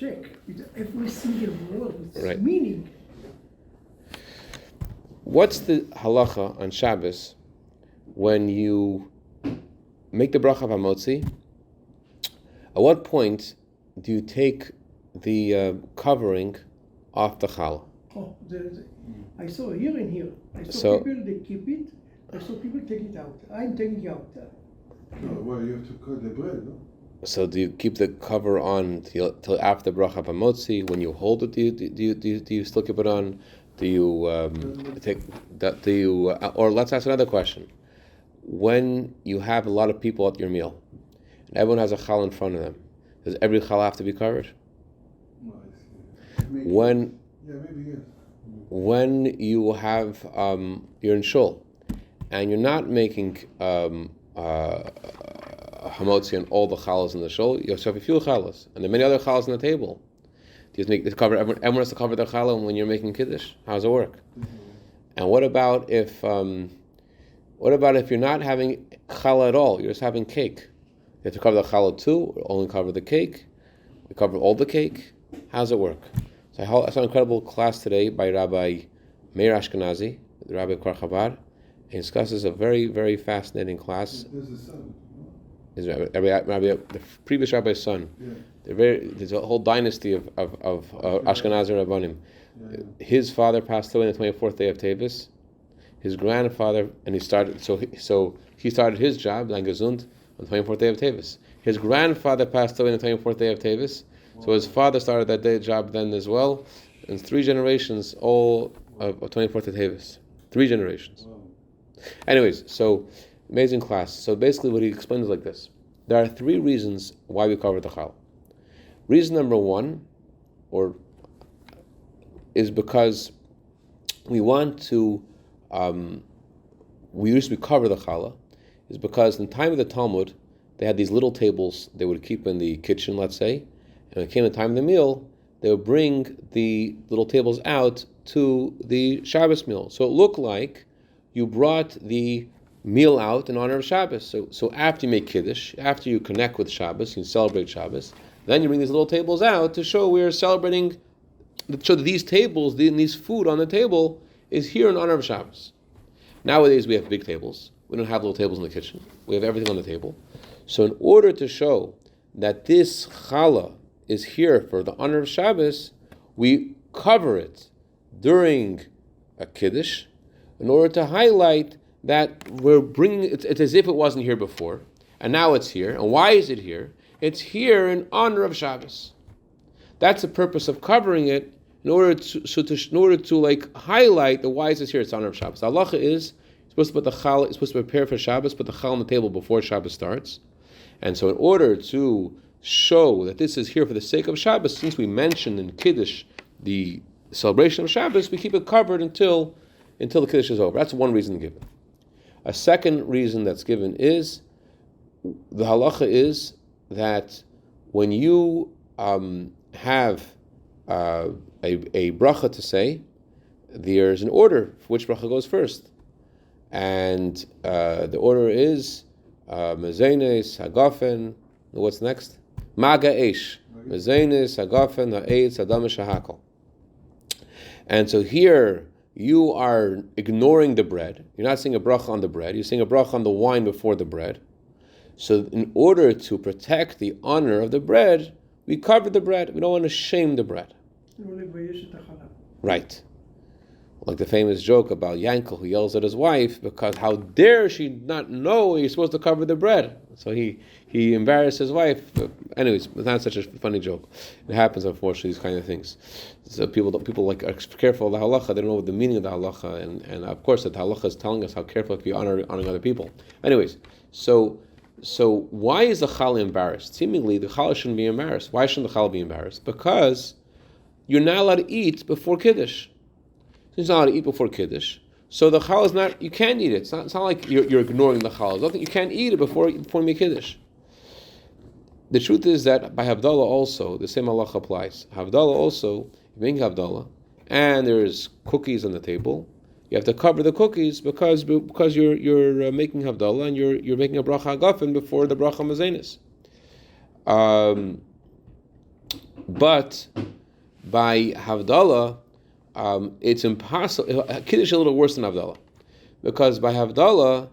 check with every single word, with Right. meaning. What's the halacha on Shabbos when you make the bracha of hamotzi? At what point do you take the covering off the challah? Oh, I saw here and here. I saw So- people, they keep it. I saw people take it out. I'm taking it out. No, well, you have to cut the bread, no? So do you keep the cover on till after the bracha of hamotzi? When you hold it, do you still keep it on? Do you take that? Do you or let's ask another question. When you have a lot of people at your meal, and everyone has a challah in front of them, does every challah have to be covered? No, I see. Maybe, When yeah, maybe yes. when you have you're in shul, and you're not making hamotzi on all the challahs in the shul, you have a few challahs, and there are many other challahs on the table. Do you make this cover? Everyone has to cover their challah when you're making kiddush. How does it work? And what about if you're not having challah at all? You're just having cake. You have to cover the challah too, or only cover the cake? You cover all the cake? How does it work? So I saw an incredible class today by Rabbi Meir Ashkenazi, the Rabbi of Chabad. He discusses a very, very fascinating class. There's a son. Is the previous rabbi's son. Yeah. There's a whole dynasty of Ashkenazi Rabbanim. Yeah. His father passed away on the 24th day of Tevis. His grandfather, and he started his job, like Gesund, on the 24th day of Tevis. His grandfather passed away on the 24th day of Tevis. So his father started that day job then as well. And 3 generations, all of 24th of Tevis. 3 generations. Wow. Anyways, so amazing class. So basically what he explains is like this. There are 3 reasons why we cover the challah. Reason number 1 is because we want to we usually cover the challah is because in the time of the Talmud they had these little tables they would keep in the kitchen, let's say, and when it came the time of the meal, they would bring the little tables out to the Shabbos meal. So it looked like you brought the meal out in honor of Shabbos. So after you make Kiddush, after you connect with Shabbos, you celebrate Shabbos, then you bring these little tables out to show we're celebrating, so that these tables, these food on the table, is here in honor of Shabbos. Nowadays we have big tables. We don't have little tables in the kitchen. We have everything on the table. So in order to show that this challah is here for the honor of Shabbos, we cover it during a Kiddush in order to highlight that we're bringing it. It's as if it wasn't here before, and now it's here. And why is it here? It's here in honor of Shabbos. That's the purpose of covering it, in order to highlight the why is this here. It's honor of Shabbos. The halacha is you're supposed to put the challah, you're supposed to prepare for Shabbos, put the challah on the table before Shabbos starts. And so in order to show that this is here for the sake of Shabbos, since we mentioned in Kiddush the celebration of Shabbos, we keep it covered until the Kiddush is over. That's one reason given. A second reason that's given is the halacha is that when you have a bracha to say, there's an order for which bracha goes first. And the order is Mezenes, Hagafen, what's next? Maga Eish. Mezenes, Hagafen, Ha'etz, Adam, Shahakal. And so here, you are ignoring the bread. You're not saying a bracha on the bread. You're saying a bracha on the wine before the bread. So in order to protect the honor of the bread, we cover the bread. We don't want to shame the bread. Right. Like the famous joke about Yankel who yells at his wife because how dare she not know you're supposed to cover the bread. So he embarrassed his wife. But anyways, it's not such a funny joke. It happens, unfortunately, these kind of things. So people like are careful of the halacha. They don't know the meaning of the halacha, and of course the halacha is telling us how careful to be honoring other people. Anyways, so why is the challah embarrassed? Seemingly the challah shouldn't be embarrassed. Why shouldn't the challah be embarrassed? Because you're not allowed to eat before Kiddush. Since you're not allowed to eat before Kiddush, so the challah is not, you can't eat it. It's not like you're ignoring the challah. You can't eat it before you make Kiddush. The truth is that by Havdalah also, the same halacha applies. Havdalah also, you make Havdalah, and there's cookies on the table. You have to cover the cookies because you're making Havdalah and you're making a bracha hagafen before the bracha mazenis. But by Havdalah, it's impossible. Kiddush is a little worse than Havdalah, because by Havdalah,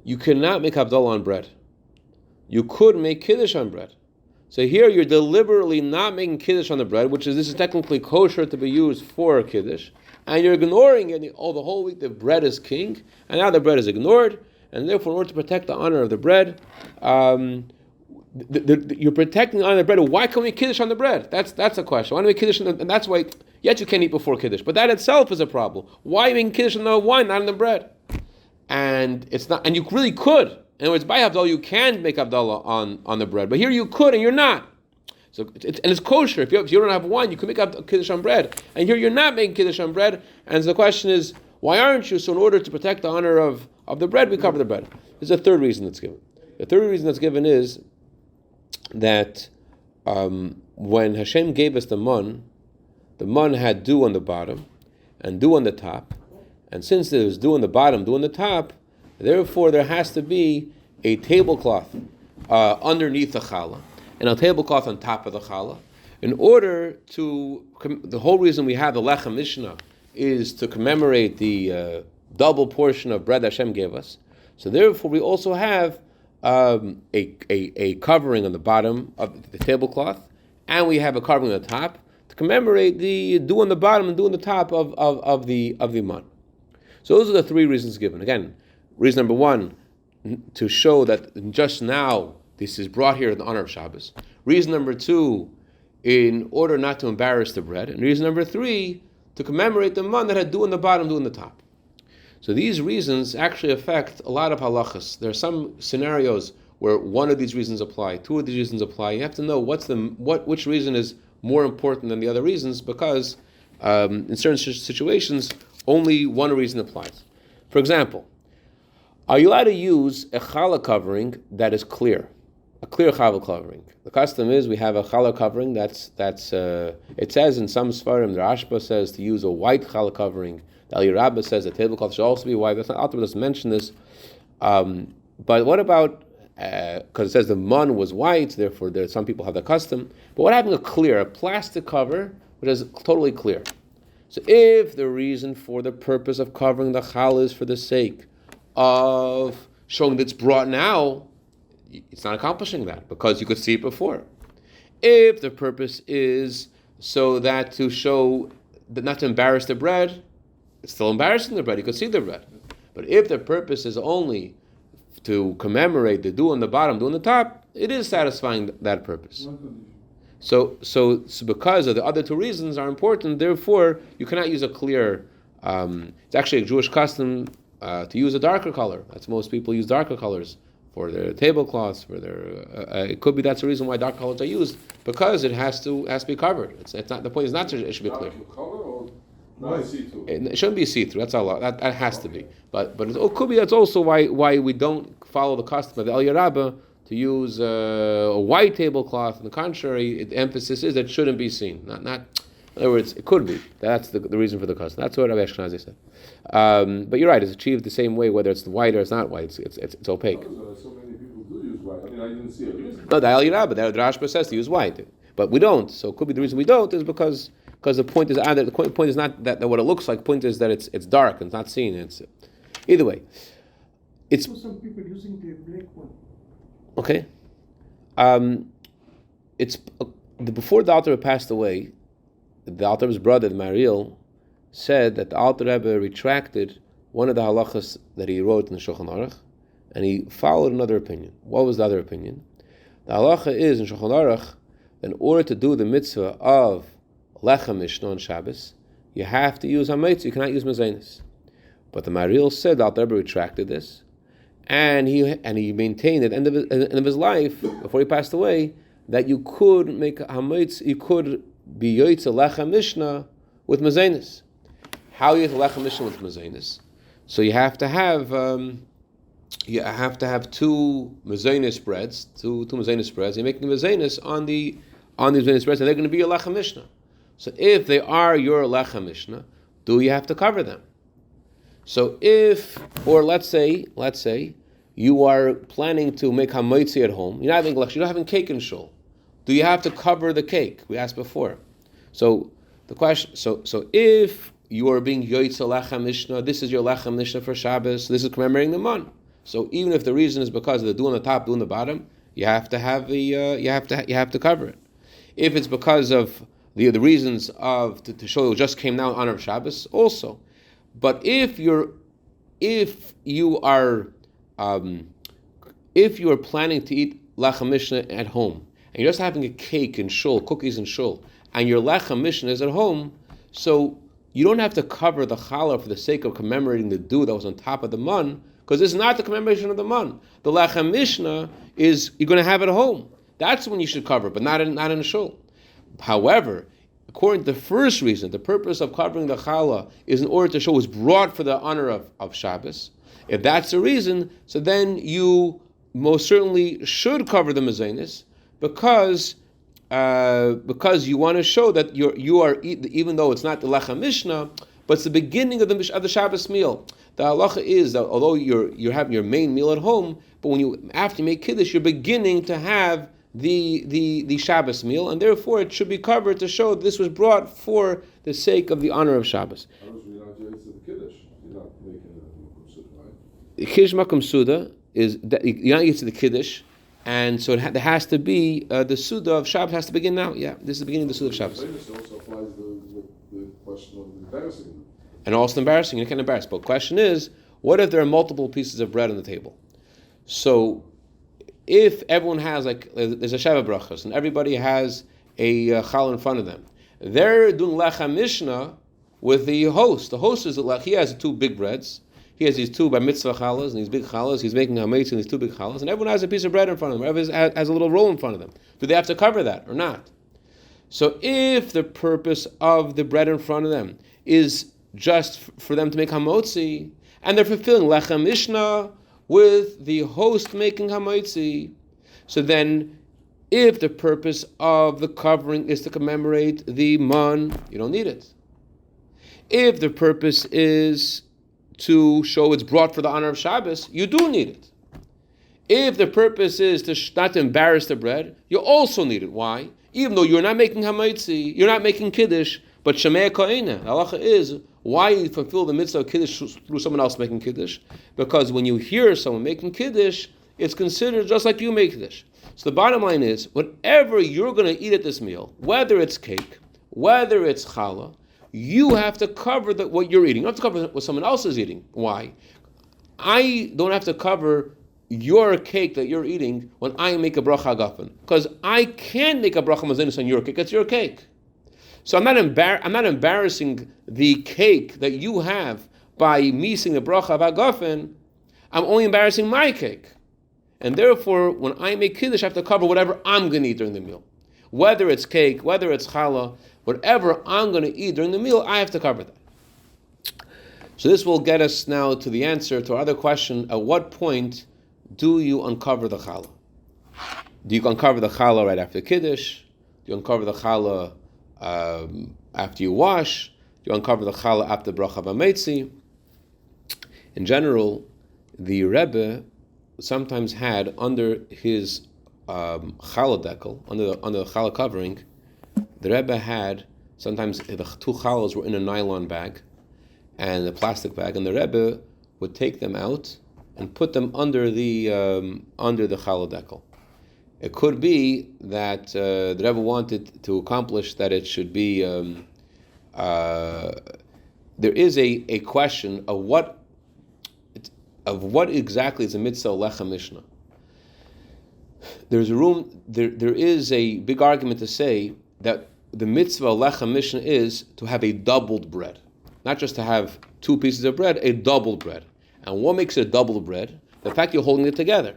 you cannot make Havdalah on bread. You could make Kiddush on bread. So here you're deliberately not making Kiddush on the bread, this is technically kosher to be used for Kiddush, and you're ignoring it the whole week. The bread is king, and now the bread is ignored, and therefore in order to protect the honor of the bread, you're protecting the honor of the bread. Why can't we make Kiddush on the bread? That's a question. Why don't we make Kiddush and that's why, yet you can't eat before Kiddush, but that itself is a problem. Why are you making Kiddush on the wine, not on the bread? And it's not, and you really could. In other words, by Havdalah, you can make Havdalah on the bread, but here you could and you're not. So it's kosher. If you don't have wine, you can make Kiddush on bread, and here you're not making Kiddush on bread. And so the question is, why aren't you? So in order to protect the honor of the bread, we cover the bread. There's a third reason that's given. The third reason that's given is that when Hashem gave us the man had dew on the bottom and dew on the top, and since there was dew on the bottom, dew on the top, therefore there has to be a tablecloth underneath the challah and a tablecloth on top of the challah. In order to, the whole reason we have the Lechem Mishnah is to commemorate the double portion of bread that Hashem gave us. So therefore we also have a covering on the bottom of the tablecloth, and we have a covering on the top to commemorate the dew on the bottom and dew on the top of the man. So those are the three reasons given. Again, reason number one, to show that just now this is brought here in honor of Shabbos. Reason number two, in order not to embarrass the bread. And reason number three, to commemorate the man that had dew on the bottom, dew on the top. So these reasons actually affect a lot of halachas. There are some scenarios where one of these reasons apply, two of these reasons apply. You have to know which reason is more important than the other reasons, because in certain situations, only one reason applies. For example, are you allowed to use a challah covering that is clear? A clear challah covering. The custom is we have a challah covering that's it says in some Sfarim, the Rashba says to use a white challah covering. The Al Rabbah says the tablecloth should also be white. That's not Alter doesn't mention this. But what about, because it says the man was white, therefore some people have the custom. But what happened to clear, a plastic cover which is totally clear? So if the reason for the purpose of covering the challah is for the sake of showing that it's brought now, it's not accomplishing that because you could see it before. If the purpose is so that to show that not to embarrass the bread, it's still embarrassing the bread. You could see the bread. But if the purpose is only to commemorate the dew on the bottom, dew on the top, it is satisfying that purpose. So because of the other two reasons are important, therefore you cannot use a clear. It's actually a Jewish custom to use a darker color. That's most people use darker colors for their tablecloths. For their it could be that's the reason why dark colors are used, because it has to be covered. It's not the point is not to, it should be clear. It shouldn't be see-through. That's all. That has to be. But it could be that's also why we don't follow the custom of the Al Rabbah to use a white tablecloth. On the contrary, the emphasis is that it shouldn't be seen. Not. In other words, it could be. That's the reason for the custom. That's what Rabbi Ashkenazi said. But you're right. It's achieved the same way, whether it's white or it's not white. It's opaque. So many people do use white. I mean, I didn't see a reason. No, the Al Rabbah, the Rashba says to use white, but we don't. So it could be the reason we don't is because the point is either the point is not that what it looks like. The point is that it's dark and it's not seen. It's either way. It's some people using the black one. Okay. It's before the Alter Rebbe passed away. The Alter Rebbe's brother, the Mariel, said that the Alter Rebbe retracted one of the halachas that he wrote in the Shulchan Aruch, and he followed another opinion. What was the other opinion? The halacha is in Shulchan Aruch that in order to do the mitzvah of Lechem Mishnah on Shabbos, you have to use hametz. You cannot use mezainis. But the Mariel said the Alter Rebbe retracted this, and he maintained at the end of his life, before he passed away, that you could make hametz. You could be yoytze Lechem Mishnah with mezainis. How you yoytze Lechem Mishnah with mezainis? So you have to have two mezainis breads, two mezainis breads. You're making mezainis on these mezainis breads, and they're going to be your Lechem Mishnah. So if they are your Lechem Mishnah, do you have to cover them? So let's say you are planning to make hametzi at home. You're not having cake and shul, do you have to cover the cake? We asked before. So the question, so if you are being Yoitza Lechem Mishnah, this is your Lechem Mishnah for Shabbos, this is commemorating the month. So even if the reason is because of the do on the top, do on the bottom, you have to have you have to cover it. If it's because of the reasons of to show it just came now in honor of Shabbos, also. But if you are planning to eat Lechem Mishnah at home, and you're just having a cake and shul, cookies and shul, and your Lechem Mishnah is at home, so you don't have to cover the challah for the sake of commemorating the dew that was on top of the mun, because this is not the commemoration of the mun. The Lechem Mishnah is you're going to have it at home. That's when you should cover, but not in a shul. However, according to the first reason, the purpose of covering the challah is in order to show it's brought for the honor of Shabbos. If that's the reason, so then you most certainly should cover the mezainis because you want to show that you are even though it's not the Lechem Mishnah, but it's the beginning of the Shabbos meal. The halacha is that although you're having your main meal at home, but after you make kiddush, you're beginning to have the Shabbos meal, and therefore it should be covered to show this was brought for the sake of the honor of Shabbos. Kiddush makom suda is that you're not used to the kiddush, and so there has to be the suda of Shabbos has to begin now. Yeah, this is the beginning of the suda of Shabbos. This also applies the question of embarrassing. And also embarrassing, you can't embarrass. But the question is, what if there are multiple pieces of bread on the table? So if everyone has, there's a Sheva brachas, and everybody has a challah in front of them, they're doing Lechem Mishnah with the host. The host he has two big breads. He has these two by mitzvah challahs and these big challahs. He's making hametz in these two big challahs, and everyone has a piece of bread in front of them. Everyone has a little roll in front of them. Do they have to cover that or not? So if the purpose of the bread in front of them is just for them to make hamotzi, and they're fulfilling Lechem Mishnah with the host making hamotzi, so then if the purpose of the covering is to commemorate the man, you don't need it. If the purpose is to show it's brought for the honor of Shabbos, you do need it. If the purpose is to not to embarrass the bread, you also need it. Why? Even though you're not making hamotzi, you're not making kiddush, but shemei koina. Halacha is why you fulfill the mitzvah of kiddush through someone else making kiddush, because when you hear someone making kiddush, it's considered just like you make kiddush. So the bottom line is, whatever you're going to eat at this meal, whether it's cake, whether it's challah, you have to cover what you're eating. You don't have to cover what someone else is eating. Why? I don't have to cover your cake that you're eating when I make a bracha agafen, because I can make a bracha mazenis on your cake. It's your cake. So I'm not embarrassing the cake that you have by me saying the bracha of agafen. I'm only embarrassing my cake. And therefore, when I make kiddush, I have to cover whatever I'm going to eat during the meal. Whether it's cake, whether it's challah, whatever I'm going to eat during the meal, I have to cover that. So this will get us now to the answer to our other question: at what point do you uncover the challah? Do you uncover the challah right after kiddush? Do you uncover the challah after you wash? Do you uncover the challah after bracha v'ametzi? In general, the Rebbe sometimes had under his challah dekel, under the challah covering, the Rebbe had sometimes the two challahs were in a nylon bag and a plastic bag, and the Rebbe would take them out and put them under the challah dekel. It could be that the Rebbe wanted to accomplish that it should be. There is a question of what exactly is a mitzvah Lechem Mishnah. There's a room. There is a big argument to say that the mitzvah Lechem Mishnah is to have a doubled bread, not just to have two pieces of bread, a doubled bread. And what makes it a doubled bread? The fact you're holding it together.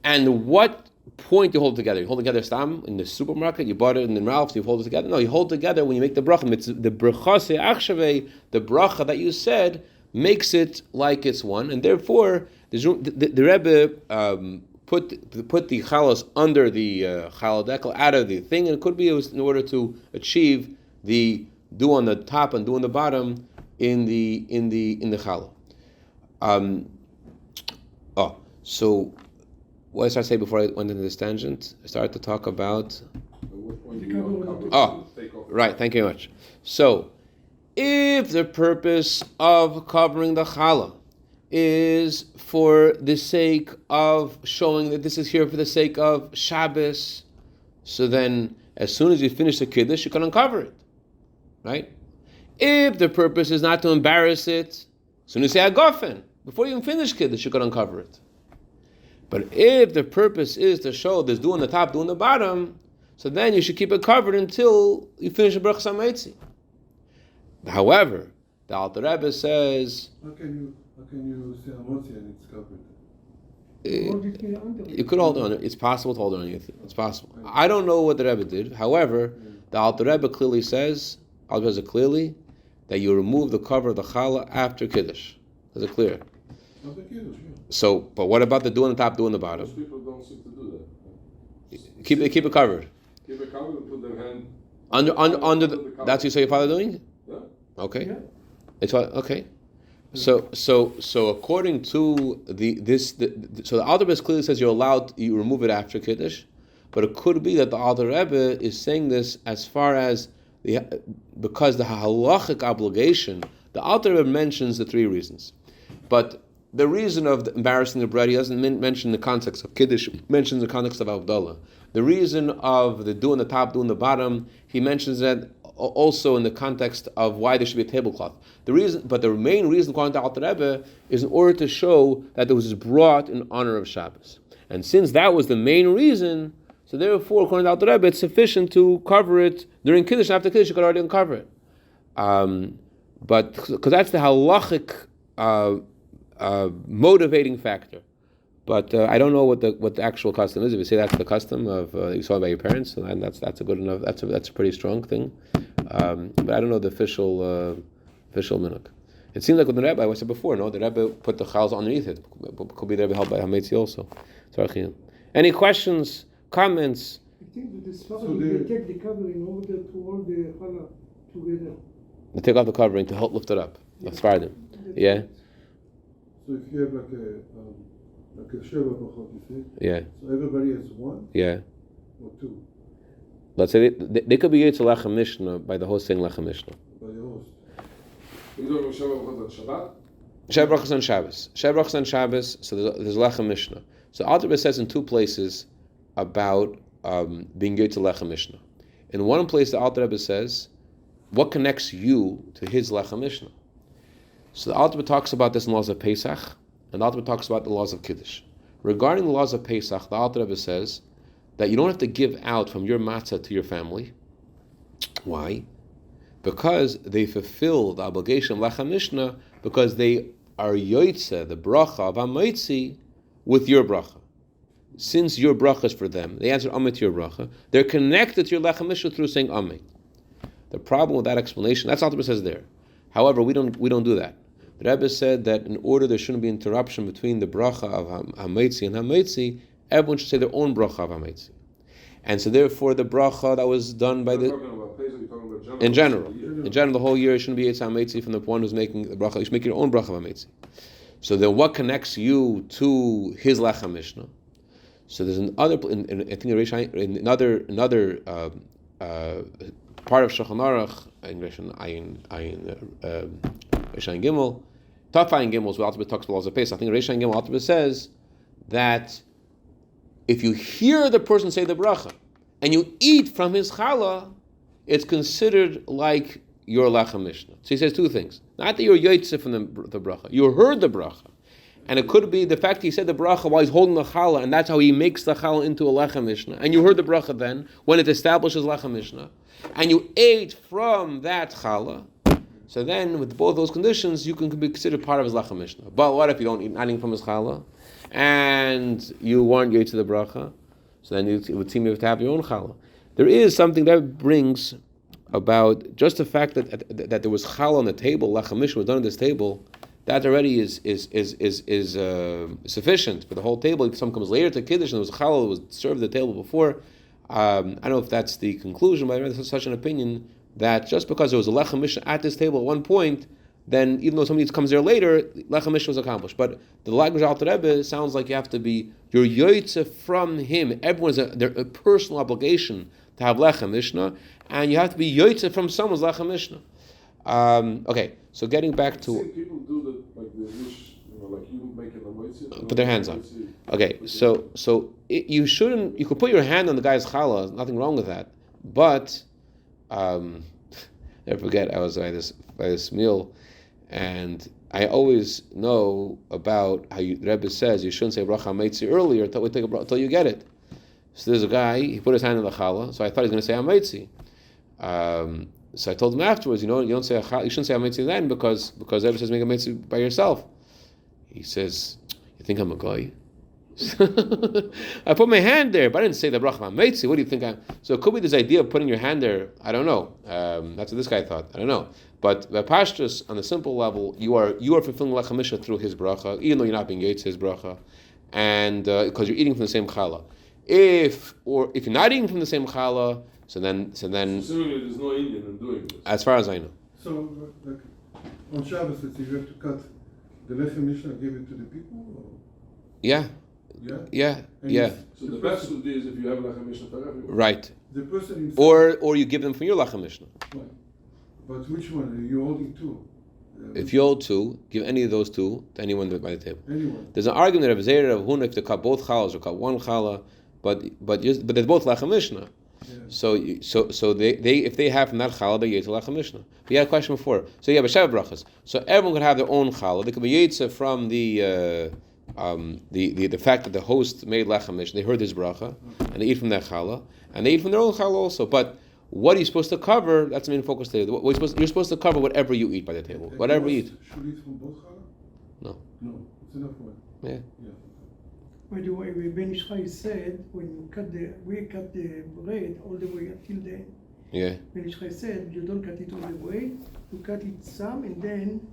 And what point you hold it together? You hold it together stam in the supermarket, you bought it in Ralph's, you hold it together? No, you hold it together when you make the bracha. It's the bracha the bracha that you said makes it like it's one, and therefore the Rebbe put the chalos under the challah dekel, out of the thing, and it could be it was in order to achieve the do on the top and do on the bottom in the challah. So what did I say before I went into this tangent? I started to talk about. At what point do you uncover Oh, take off the right. Thank you very much. So, if the purpose of covering the challah is for the sake of showing that this is here for the sake of Shabbos, so then as soon as you finish the kiddush, you can uncover it, right? If the purpose is not to embarrass it, as soon as you say agofen, before you even finish kiddush, you can uncover it. But if the purpose is to show there's doing the top, doing the bottom, so then you should keep it covered until you finish the brachas hameitzi. However, the Alter Rebbe says, How can you say amotzi and it's covered? you could hold on it. It's possible to hold on it. It's possible. I don't know what the Rebbe did. However, the Alter Rebbe clearly says, Alter Rebbe says clearly, that you remove the cover of the challah after kiddush. Is it clear? Not the kiddush, yeah. So, but what about the doing the top, doing the Most bottom? people don't seem to do that. Keep it covered. Keep it covered and put their hand Under the, cover. that's what you say your father doing? Yeah. Okay. Yeah. It's what, okay. So according to so the Alter Rebbe clearly says you remove it after kiddush, but it could be that the Alter Rebbe is saying this as far as because the halachic obligation. The Alter Rebbe mentions the three reasons, but the reason of embarrassing the bread he doesn't mention the context of kiddush. Mentions the context of Havdalah. The reason of the doing the top, doing the bottom, he mentions that also in the context of why there should be a tablecloth. But the main reason, according to Alter Rebbe, is in order to show that it was brought in honor of Shabbos. And since that was the main reason, so therefore, according to Alter Rebbe, it's sufficient to cover it during Kiddush. After Kiddush, you could already uncover it. But because that's the halachic motivating factor. But I don't know what the actual custom is. If you say that's the custom of you saw it by your parents, then that's a good enough. That's a pretty strong thing. But I don't know the official minhag. It seems like with the Rebbe, I said before, no, the Rebbe put the chals underneath it. Could be the Rebbe held by Hametzi also. Any questions, comments? I think that this father will take the covering over to all the challah together. They take off the covering to help lift it up. That's Friday. Yeah. So if you have like a sheva brachot, you see? Yeah. So everybody has one Yeah. or two Let's say they could be Yetz Lechem Mishnah by the host saying Lechem Mishnah. by the host. You don't have Shabbat on Shabbat? Sheb Brachos on Shabbos. Sheb Brachos on Shabbos, so there's Lechem Mishnah. So Alter Rebbe says in two places about being Yetz Lechem Mishnah. In one place, the Alter Rebbe says, what connects you to his Lechem Mishnah? So the Alter Rebbe talks about this in laws of Pesach, and the Alter Rebbe talks about the laws of Kiddush. Regarding the laws of Pesach, the Alter Rebbe says that you don't have to give out from your matzah to your family. Why? Because they fulfill the obligation of Lechem Mishnah, because they are yoytze, the bracha of Hamoitzi, with your bracha. Since your bracha is for them, they answer Amen to your bracha, they're connected to your Lechem Mishnah through saying Amen. The problem with that explanation, that's what the Rebbe says there. However, we don't do that. The Rebbe said that in order there shouldn't be interruption between the bracha of Hamoitzi and Hamoitzi, everyone should say their own bracha of Hamoitzi. And so therefore the bracha that was done by You're talking about Pesach, you're talking about in general, the whole year it shouldn't be Yetz HaMeitzi from the one who's making the bracha. You should make your own bracha of HaMeitzi. So then, what connects you to his Lechem Mishnah? So there's another, I think another part of Shulchan Aruch in Reishayin Gimel, Tafayin Gimel, as well, Alter Rebbe talks about laws of Pesach. I think Reishayin Gimel, Alter Rebbe says that if you hear the person say the bracha and you eat from his challah, it's considered like your Lechem Mishnah. So he says two things. Not that you're yoytze from the bracha. You heard the bracha. And it could be the fact he said the bracha while he's holding the challah, and that's how he makes the challah into a Lechem Mishnah. And you heard the bracha then, when it establishes Lechem Mishnah. And you ate from that challah. So then, with both those conditions, you can be considered part of his Lechem Mishnah. But what if you don't eat anything from his challah, and you weren't yoytze to the bracha? So then it would seem you have to have your own challah. There is something that brings about just the fact that there was challah on the table, Lechem Mishnah was done on this table. That already is sufficient for the whole table. If someone comes later to Kiddush and there was challah that was served at the table before, I don't know if that's the conclusion, but I read such an opinion that just because there was a Lechem Mishnah at this table at one point, then even though somebody comes there later, lechem mishnah was accomplished. But the language of Alter Rebbe sounds like you have to be your yoytze from him. Everyone's a personal obligation to have lechem mishnah, and you have to be yoytze from someone's lechem mishnah. Okay, so getting back to people do like the wish, like you making the moitzi. Put their hands on. Okay, so you shouldn't. You could put your hand on the guy's challah. Nothing wrong with that. But never forget, I was by this meal, and I always know about how the Rebbe says you shouldn't say bracha meitzi earlier until you get it. So there's a guy. He put his hand on the challah, so I thought he was going to say ameitzi. So I told him afterwards, you shouldn't say ameitzi then because the Rebbe says make a meitzi by yourself. He says, "You think I'm a guy?" I put my hand there, but I didn't say the bracha meitzi. What do you think So it could be this idea of putting your hand there. I don't know. That's what this guy thought. I don't know. But the pashtus, on the simple level, you are fulfilling lechem mishnah through his bracha, even though you're not being yetz his bracha, and because you're eating from the same challah. If you're not eating from the same challah, so then. Assuming there's no Indian in doing this. As far as I know. So, like, on Shabbos, let's say you have to cut the lechem mishnah, give it to the people? Or? Yeah. Yeah? So the best would be is if you have lechem mishnah for everyone. Right. The person himself. Or you give them from your lechem mishnah. Right. But which one? Are you holding two? If you hold two, give any of those two to anyone by the table. Anyone. There's an argument of Zayr of Huna if they cut both challahs or cut one challah, but they're both lechem mishnah. Yeah. So they if they have from that challah, they yetz lechem mishnah. We had a question before. So you have a Sheva brachas. So everyone could have their own challah. They could be yetz from the fact that the host made lechem mishnah. They heard his bracha and they eat from that challah, and they eat from their own challah also. But what are you supposed to cover? That's the main focus today. You're supposed to cover whatever you eat by the table. Whatever you eat. Should we eat from both challah? No. No, it's enough one. Yeah. By the way, Ben Ishchai said when we cut the bread all the way until the end. Yeah. Ben Ishchai said you don't cut it all the way, you cut it some and then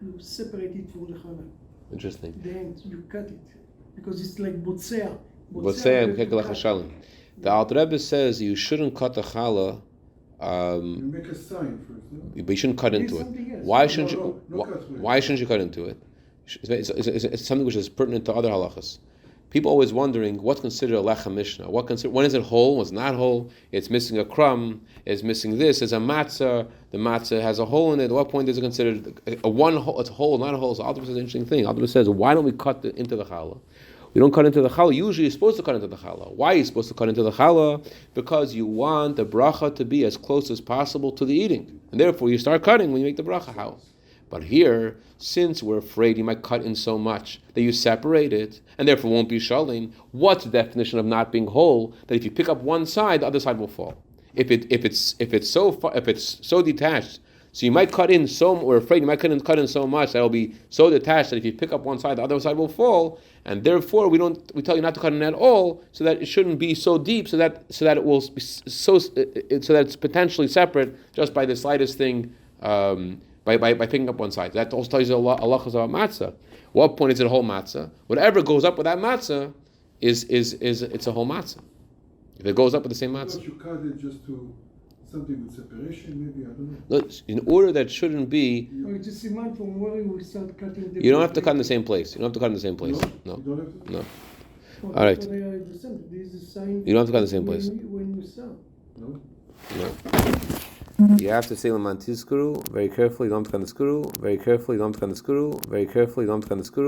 you separate it from the challah. Interesting. Then you cut it because it's like botzea. The Alter Rebbe says you shouldn't cut the challah. You make a sign first, no? But you shouldn't cut into it. Why shouldn't you? Why shouldn't you cut into it? It's something which is pertinent to other halachas. People always wondering what's considered a lechem mishnah. When is it whole? What's not whole? It's missing a crumb. It's missing this. It's a matzah. The matzah has a hole in it. At what point is it considered a one hole? It's whole, not a hole. So Alter Rebbe says an interesting thing. Alter Rebbe says, why don't we cut into the challah? We don't cut into the challah. Usually you're supposed to cut into the challah. Why are you supposed to cut into the challah? Because you want the bracha to be as close as possible to the eating. And therefore you start cutting when you make the bracha. How? But here, since we're afraid you might cut in so much that you separate it, and therefore won't be shalom, what's the definition of not being whole? That if you pick up one side, the other side will fall. If it's so detached, so you might cut in so, we're afraid you might cut in so much that it'll be so detached that if you pick up one side, the other side will fall, and therefore we tell you not to cut in at all, so that it shouldn't be so deep, so that it will be so that it's potentially separate just by the slightest thing. By picking up one side. That also tells you halachas about matzah. What point is it a whole matzah? Whatever goes up with that matzah is it's a whole matzah. If it goes up with the same matzah. You cut it just to something with separation, maybe, I don't know. No, in order that shouldn't be. It's a siman from where we start cutting the. You don't have to cut in the same place. You don't have to cut in the same place. No. You don't have to? No. All right. This is a sign. You don't have to cut in the same place. When you sell. No? No. You have to say Laman Tizkuru very carefully. You don't have to cut the skuru very carefully. You don't have to cut the skuru very carefully. You don't have to cut the skuru.